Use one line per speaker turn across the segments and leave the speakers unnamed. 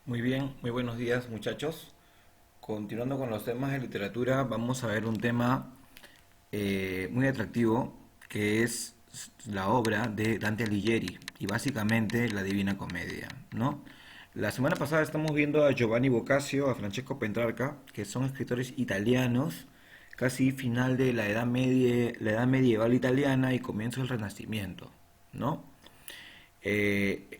Muy bien, muy buenos días muchachos. Continuando con los temas de literatura, vamos a ver un tema muy atractivo que es la obra de Dante Alighieri y básicamente la Divina Comedia, ¿no? La semana pasada estamos viendo a Giovanni Boccaccio, a Francesco Petrarca, que son escritores italianos, casi final de la edad medieval italiana y comienzo del Renacimiento, ¿no? Eh,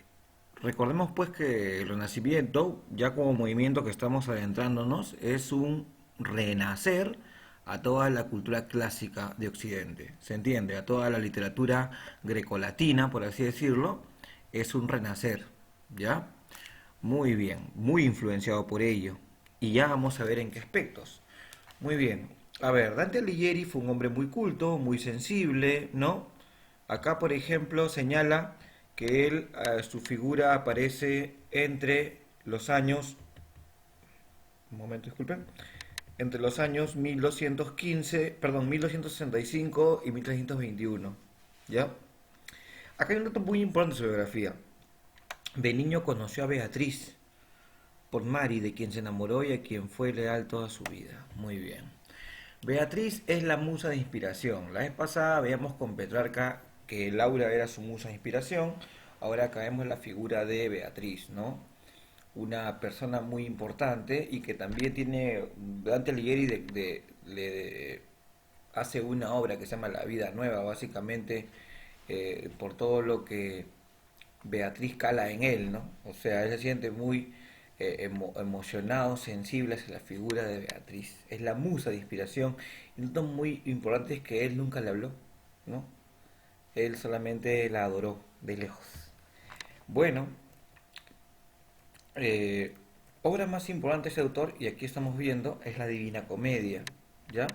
Recordemos pues que el Renacimiento, ya como movimiento que estamos adentrándonos, es un renacer a toda la cultura clásica de Occidente. ¿Se entiende? A toda la literatura grecolatina, por así decirlo, es un renacer. ¿Ya? Muy bien, muy influenciado por ello. Y ya vamos a ver en qué aspectos. Muy bien. A ver, Dante Alighieri fue un hombre muy culto, muy sensible, ¿no? Acá, por ejemplo, señala que él, su figura aparece entre los años, un momento, disculpen, entre los años 1215, perdón, 1265 y 1321, ¿ya? Acá hay un dato muy importante de su biografía. De niño conoció a Beatriz por Mari, de quien se enamoró y a quien fue leal toda su vida. Muy bien. Beatriz es la musa de inspiración. La vez pasada veíamos con Petrarca que Laura era su musa de inspiración. Ahora caemos en la figura de Beatriz, ¿no? Una persona muy importante y que también tiene, Dante Alighieri hace una obra que se llama La vida nueva, básicamente por todo lo que Beatriz cala en él, ¿no? O sea, él se siente muy emocionado, sensible hacia la figura de Beatriz. Es la musa de inspiración. Y un dato muy importante es que él nunca le habló, ¿no? Él solamente la adoró de lejos. Bueno, eh, obra más importante de ese autor, y aquí estamos viendo, es la Divina Comedia, ¿ya?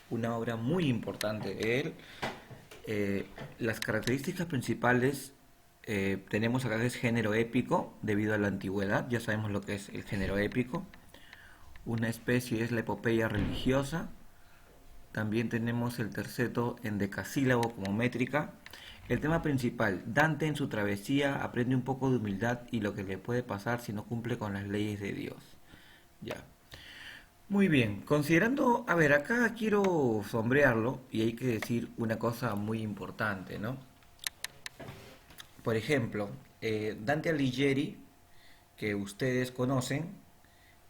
Una obra muy importante de él. Eh, las características principales tenemos acá que es género épico, debido a la antigüedad, ya sabemos lo que es el género épico. Una especie es la epopeya religiosa. También tenemos el terceto en decasílabo como métrica. El tema principal, Dante en su travesía aprende un poco de humildad y lo que le puede pasar si no cumple con las leyes de Dios. Ya. Muy bien, considerando, a ver, acá quiero sombrearlo y hay que decir una cosa muy importante, ¿no? Por ejemplo, Dante Alighieri, que ustedes conocen,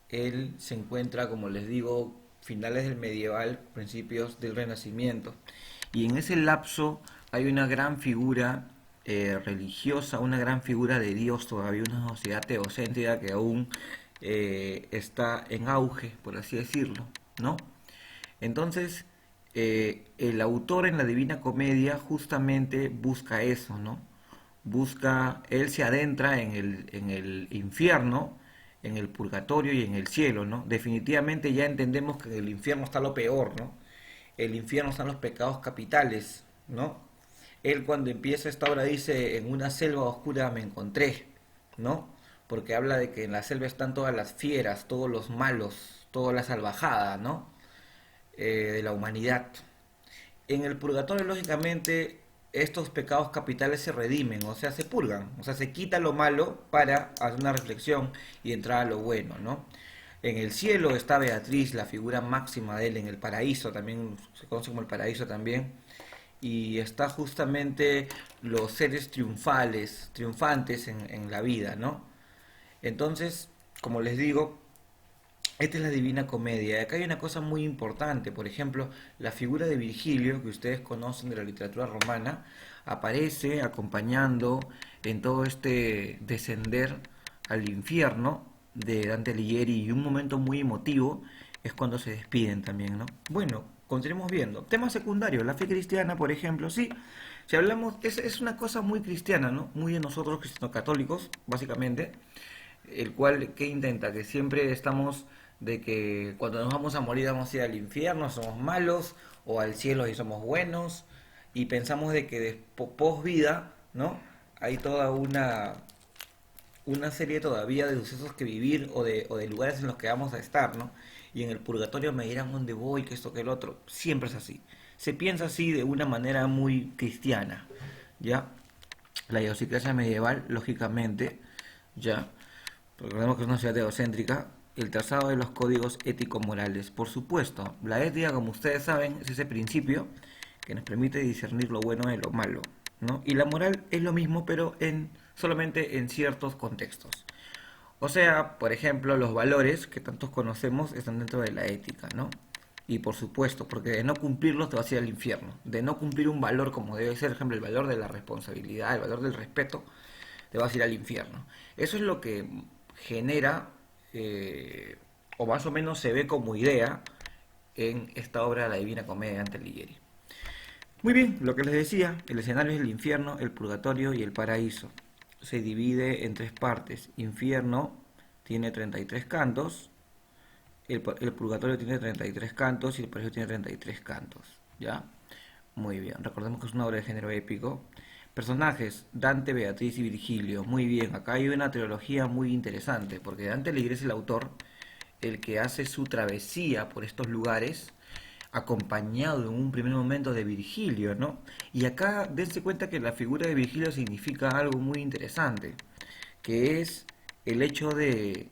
él se encuentra, como les digo, finales del medieval, principios del Renacimiento. Y en ese lapso hay una gran figura religiosa, una gran figura de Dios todavía, una sociedad teocéntrica que aún está en auge, por así decirlo, ¿no? Entonces, el autor en la Divina Comedia justamente busca eso, ¿no? Busca, él se adentra en el infierno, en el purgatorio y en el cielo, ¿no? Definitivamente ya entendemos que en el infierno está lo peor, ¿no? El infierno están los pecados capitales, ¿no? Él cuando empieza esta obra dice, en una selva oscura me encontré, ¿no? Porque habla de que en la selva están todas las fieras, todos los malos, toda la salvajada, ¿no? De la humanidad. En el purgatorio, lógicamente, estos pecados capitales se redimen, o sea, se purgan, o sea, se quita lo malo para hacer una reflexión y entrar a lo bueno, ¿no? En el cielo está Beatriz, la figura máxima de él, en el paraíso, también se conoce como el paraíso también, y está justamente los seres triunfales, triunfantes en la vida, ¿no? Entonces, como les digo, esta es la Divina Comedia. Acá hay una cosa muy importante. Por ejemplo, la figura de Virgilio, que ustedes conocen de la literatura romana, aparece acompañando en todo este descender al infierno de Dante Alighieri y un momento muy emotivo es cuando se despiden también, ¿no? Bueno, continuemos viendo. Tema secundario, la fe cristiana, por ejemplo, sí. Si hablamos, es una cosa muy cristiana, ¿no? Muy de nosotros cristianos católicos, básicamente, el cual que intenta que siempre estamos de que cuando nos vamos a morir vamos a ir al infierno, somos malos, o al cielo y somos buenos, y pensamos de que post vida, ¿no? Hay toda una serie todavía de sucesos que vivir o de lugares en los que vamos a estar, ¿no? Y en el purgatorio me dirán dónde voy, que esto, que el otro. Siempre es así. Se piensa así de una manera muy cristiana, ¿ya? La idiosincrasia medieval, lógicamente, ¿ya? Recordemos que es una sociedad egocéntrica. El trazado de los códigos ético-morales. Por supuesto, la ética, como ustedes saben, es ese principio que nos permite discernir lo bueno de lo malo, ¿no? Y la moral es lo mismo, pero solamente en ciertos contextos. O sea, por ejemplo, los valores que tantos conocemos están dentro de la ética, ¿no? Y por supuesto, porque de no cumplirlos te vas a ir al infierno. De no cumplir un valor como debe ser, por ejemplo, el valor de la responsabilidad, el valor del respeto, te vas a ir al infierno. Eso es lo que genera, o más o menos se ve como idea, en esta obra La Divina Comedia de Dante Alighieri. Muy bien, lo que les decía, el escenario es el infierno, el purgatorio y el paraíso. Se divide en tres partes. Infierno tiene 33 cantos, el purgatorio tiene 33 cantos y el paraíso tiene 33 cantos. ¿Ya? Muy bien, recordemos que es una obra de género épico. Personajes, Dante, Beatriz y Virgilio. Muy bien, acá hay una trilogía muy interesante, porque Dante Alighieri es el autor, el que hace su travesía por estos lugares, acompañado en un primer momento de Virgilio, ¿no? Y acá dense cuenta que la figura de Virgilio significa algo muy interesante, que es el hecho del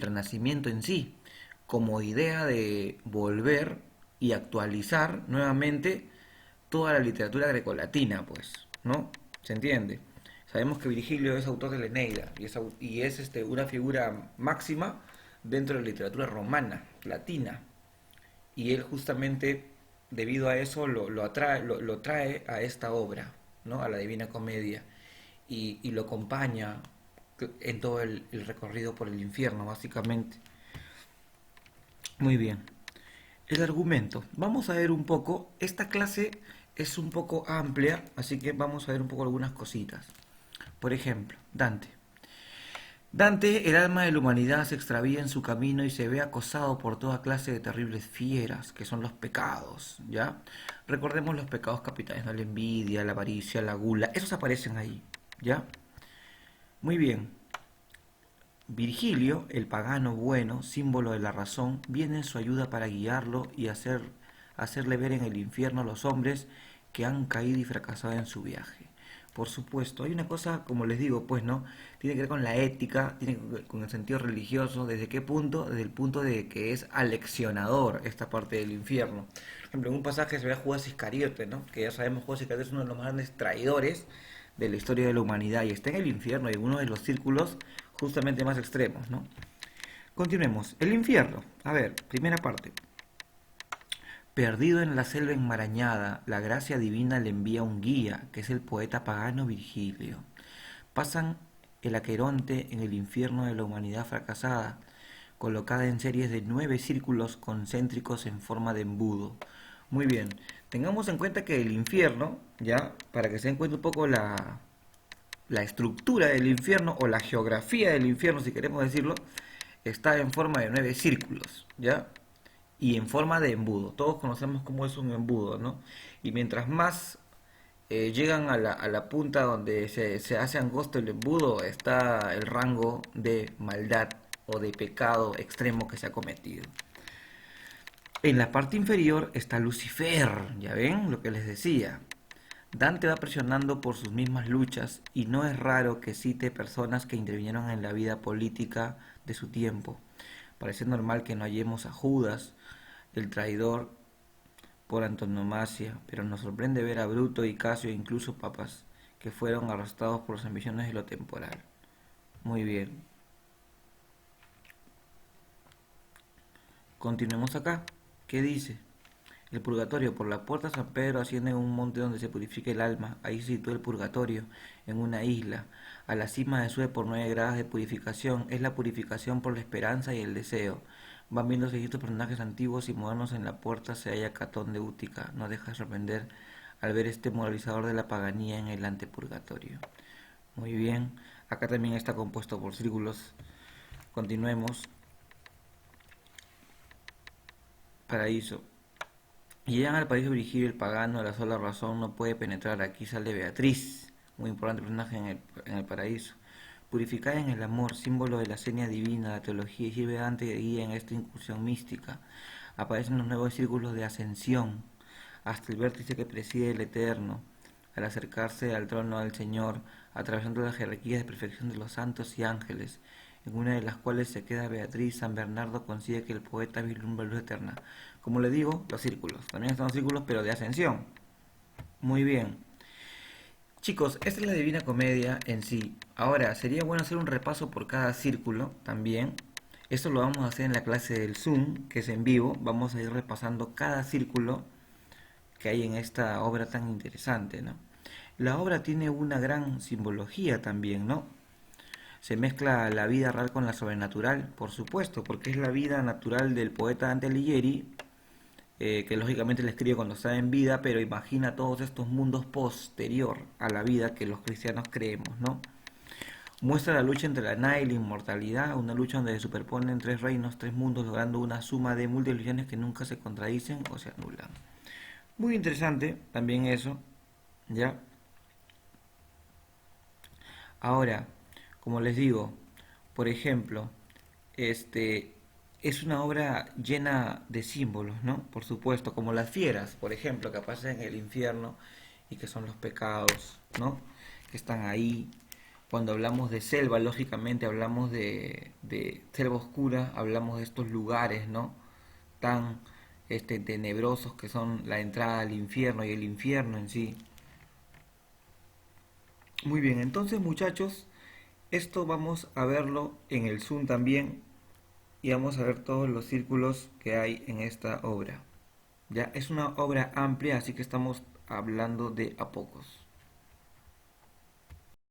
renacimiento en sí, como idea de volver y actualizar nuevamente toda la literatura grecolatina, pues, ¿no? ¿Se entiende? Sabemos que Virgilio es autor de la Eneida y es una figura máxima dentro de la literatura romana, latina, y él justamente debido a eso lo trae a esta obra, ¿no? A la Divina Comedia, y lo acompaña en todo el recorrido por el infierno, básicamente. Muy bien. El argumento. Vamos a ver un poco. Esta clase es un poco amplia, así que vamos a ver un poco algunas cositas. Por ejemplo, Dante. Dante, el alma de la humanidad, se extravía en su camino y se ve acosado por toda clase de terribles fieras, que son los pecados, ¿ya? Recordemos los pecados capitales, ¿no? La envidia, la avaricia, la gula, esos aparecen ahí, ¿ya? Muy bien. Virgilio, el pagano bueno, símbolo de la razón, viene en su ayuda para guiarlo y hacerle ver en el infierno a los hombres que han caído y fracasado en su viaje. Por supuesto, hay una cosa, como les digo, pues no, tiene que ver con la ética, tiene que ver con el sentido religioso. ¿Desde qué punto? Desde el punto de que es aleccionador esta parte del infierno. Por ejemplo, en un pasaje se ve a Judas Iscariote, ¿no? Que ya sabemos, Judas Iscariote es uno de los más grandes traidores de la historia de la humanidad y está en el infierno, y en uno de los círculos justamente más extremos, ¿no? Continuemos. El infierno. A ver, primera parte. Perdido en la selva enmarañada, la gracia divina le envía un guía, que es el poeta pagano Virgilio. Pasan el Aqueronte en el infierno de la humanidad fracasada, colocada en series de 9 círculos concéntricos en forma de embudo. Muy bien, tengamos en cuenta que el infierno, ya, para que se den cuenta un poco la estructura del infierno o la geografía del infierno, si queremos decirlo, está en forma de 9 círculos, ¿ya? Y en forma de embudo. Todos conocemos cómo es un embudo, ¿no? Y mientras más llegan a la punta donde se hace angosto el embudo, está el rango de maldad o de pecado extremo que se ha cometido. En la parte inferior está Lucifer, ya ven lo que les decía. Dante va presionando por sus mismas luchas y no es raro que cite personas que intervinieron en la vida política de su tiempo. Parece normal que no hallemos a Judas, el traidor por antonomasia, pero nos sorprende ver a Bruto y Casio e incluso papas que fueron arrastrados por las ambiciones de lo temporal. Muy bien. Continuemos acá. ¿Qué dice? El purgatorio. Por la puerta San Pedro asciende a un monte donde se purifica el alma. Ahí se sitúa el purgatorio, en una isla. A la cima sube por 9 grados de purificación. Es la purificación por la esperanza y el deseo. Van viendo estos personajes antiguos y modernos. En la puerta se halla Catón de Útica. No deja de sorprender al ver este moralizador de la paganía en el antepurgatorio. Muy bien. Acá también está compuesto por círculos. Continuemos. Paraíso. Llegan al paraíso Virgilio el pagano, la sola razón no puede penetrar. Aquí sale Beatriz, muy importante personaje en el paraíso. Purificada en el amor, símbolo de la seña divina, la teología, y sirve Dante de guía en esta incursión mística. Aparecen los nuevos círculos de ascensión, hasta el vértice que preside el Eterno, al acercarse al trono del Señor, atravesando las jerarquías de perfección de los santos y ángeles. en una de las cuales se queda Beatriz, San Bernardo consigue que el poeta vislumbre luz eterna. Como le digo, los círculos. También están los círculos, pero de ascensión. Muy bien. Chicos, esta es la Divina Comedia en sí. Ahora, sería bueno hacer un repaso por cada círculo también. Esto lo vamos a hacer en la clase del Zoom, que es en vivo. Vamos a ir repasando cada círculo que hay en esta obra tan interesante, ¿no? La obra tiene una gran simbología también, ¿no? Se mezcla la vida real con la sobrenatural, por supuesto, porque es la vida natural del poeta Dante Alighieri, que lógicamente le escribe cuando está en vida, pero imagina todos estos mundos posterior a la vida que los cristianos creemos, ¿no? Muestra la lucha entre la nada y la inmortalidad, una lucha donde se superponen tres reinos, tres mundos, logrando una suma de multiplicaciones que nunca se contradicen o se anulan. Muy interesante también eso, ¿ya? Ahora, como les digo, por ejemplo, este es una obra llena de símbolos, ¿no? Por supuesto, como las fieras, por ejemplo, que aparecen en el infierno y que son los pecados, ¿no? Que están ahí. Cuando hablamos de selva, lógicamente hablamos de selva oscura, hablamos de estos lugares, ¿no? Tan tenebrosos que son la entrada al infierno y el infierno en sí. Muy bien, entonces muchachos, esto vamos a verlo en el Zoom también y vamos a ver todos los círculos que hay en esta obra. Ya es una obra amplia, así que estamos hablando de a pocos.